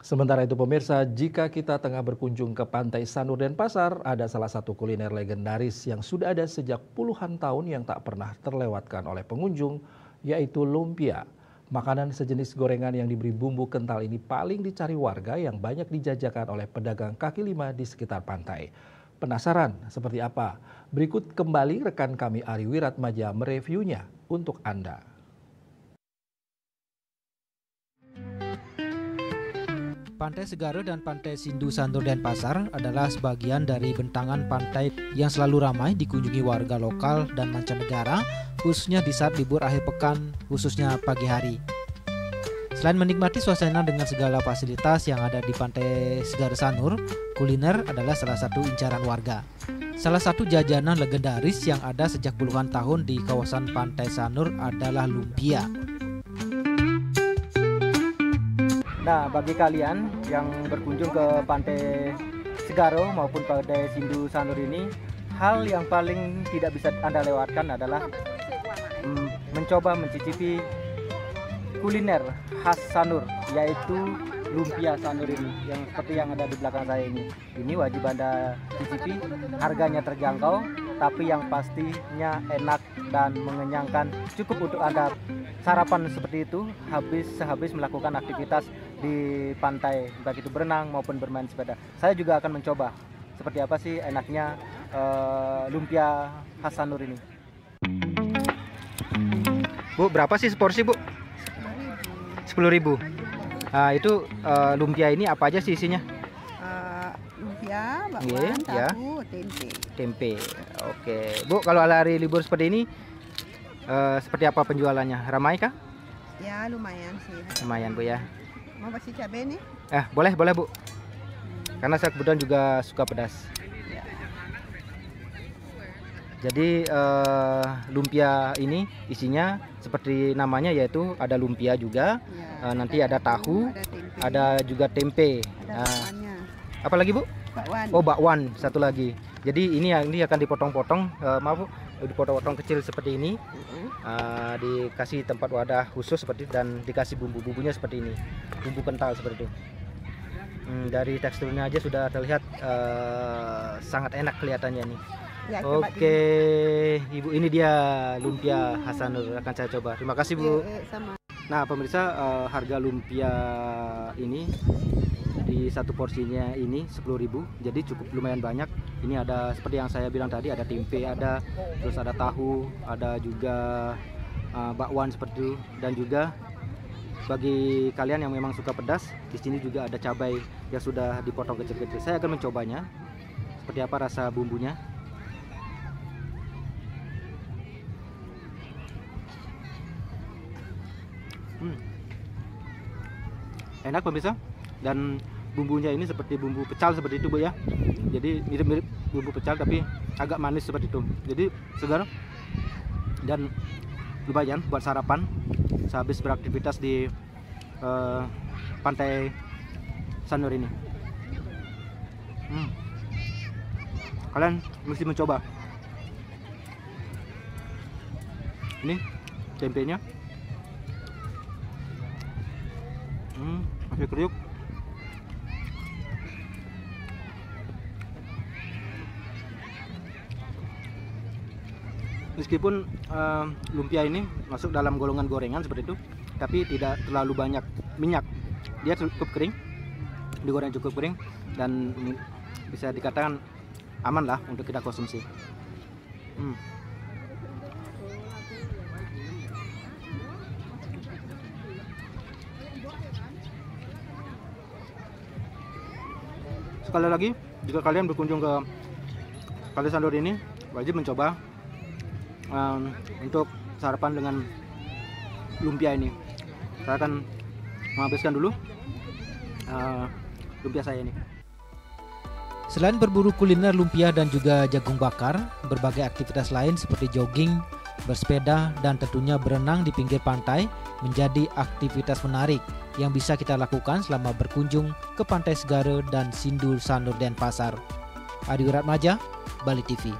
Sementara itu pemirsa, jika kita tengah berkunjung ke Pantai Sanur Denpasar, ada salah satu kuliner legendaris yang sudah ada sejak puluhan tahun yang tak pernah terlewatkan oleh pengunjung, yaitu lumpia. Makanan sejenis gorengan yang diberi bumbu kental ini paling dicari warga yang banyak dijajakan oleh pedagang kaki lima di sekitar pantai. Penasaran seperti apa? Berikut kembali rekan kami Ari Wiratmaja mereviewnya untuk Anda. Pantai Segara dan Pantai Sindu Sanur Denpasar adalah sebagian dari bentangan pantai yang selalu ramai dikunjungi warga lokal dan mancanegara, khususnya di saat libur akhir pekan, khususnya pagi hari. Selain menikmati suasana dengan segala fasilitas yang ada di Pantai Segara Sanur, kuliner adalah salah satu incaran warga. Salah satu jajanan legendaris yang ada sejak puluhan tahun di kawasan Pantai Sanur adalah lumpia. Nah, bagi kalian yang berkunjung ke Pantai Segara maupun Pantai Sindu Sanur ini, hal yang paling tidak bisa Anda lewatkan adalah mencoba mencicipi kuliner khas Sanur, yaitu lumpia Sanur ini, yang seperti yang ada di belakang saya ini. Ini wajib Anda cicipi, harganya terjangkau, tapi yang pastinya enak dan mengenyangkan, cukup untuk Anda sarapan seperti itu sehabis melakukan aktivitas di pantai, baik itu berenang maupun bermain sepeda. Saya juga akan mencoba seperti apa sih enaknya lumpia khas Sanur ini. Bu, berapa sih seporsi, Bu? 10.000. Nah, itu lumpia ini apa aja sih isinya? Lumpia, bakwan, tahu, tempe. Tempe. Oke. Bu, kalau hari libur seperti ini seperti apa penjualannya? Ramai kah? Ya, lumayan sih. Lumayan, Bu ya. Mau kasih cabai nih? Boleh, Bu. Karena saya kebetulan juga suka pedas. Ya. Jadi lumpia ini isinya seperti namanya, yaitu ada lumpia juga, Ya. nanti ada tahu, Ada tempe. ada juga tempe. Ada bakwannya. Apa lagi, Bu? Bakwan. Oh, bakwan satu lagi. Jadi ini akan dipotong-potong, maaf Bu, dipotong-potong kecil seperti ini. Dikasih tempat wadah khusus seperti dan dikasih bumbu-bumbunya seperti ini, bumbu kental seperti itu. Dari teksturnya aja sudah terlihat sangat enak kelihatannya nih. Ya, Oke, Ibu, ini dia lumpia khas Sanur, akan saya coba. Terima kasih, Bu. Sama. Nah, pemirsa, harga lumpia ini di satu porsinya ini 10.000, jadi cukup lumayan banyak. Ini ada seperti yang saya bilang tadi, ada tempe, terus ada tahu, ada juga bakwan seperti itu, dan juga bagi kalian yang memang suka pedas, di sini juga ada cabai yang sudah dipotong kecil-kecil. Saya akan mencobanya, seperti apa rasa bumbunya. Enak pemirsa, dan bumbunya ini seperti bumbu pecal seperti itu, Bu ya. Jadi mirip-mirip bumbu pecal tapi agak manis seperti itu. Jadi segar dan lumayan buat sarapan sehabis beraktivitas di Pantai Sanur ini. Kalian mesti mencoba. Ini tempenya. Masih kriuk. Meskipun lumpia ini masuk dalam golongan gorengan seperti itu, tapi tidak terlalu banyak minyak. Dia cukup kering, digoreng cukup kering, dan bisa dikatakan aman lah untuk kita konsumsi. Sekali lagi, jika kalian berkunjung ke Pantai Sanur ini, wajib mencoba untuk sarapan dengan lumpia ini. Saya akan menghabiskan dulu lumpia saya ini. Selain berburu kuliner lumpia dan juga jagung bakar, berbagai aktivitas lain seperti jogging, bersepeda, dan tentunya berenang di pinggir pantai menjadi aktivitas menarik yang bisa kita lakukan selama berkunjung ke Pantai Segara dan Sindu Sanur Denpasar. Ari Wiratmaja, Bali TV.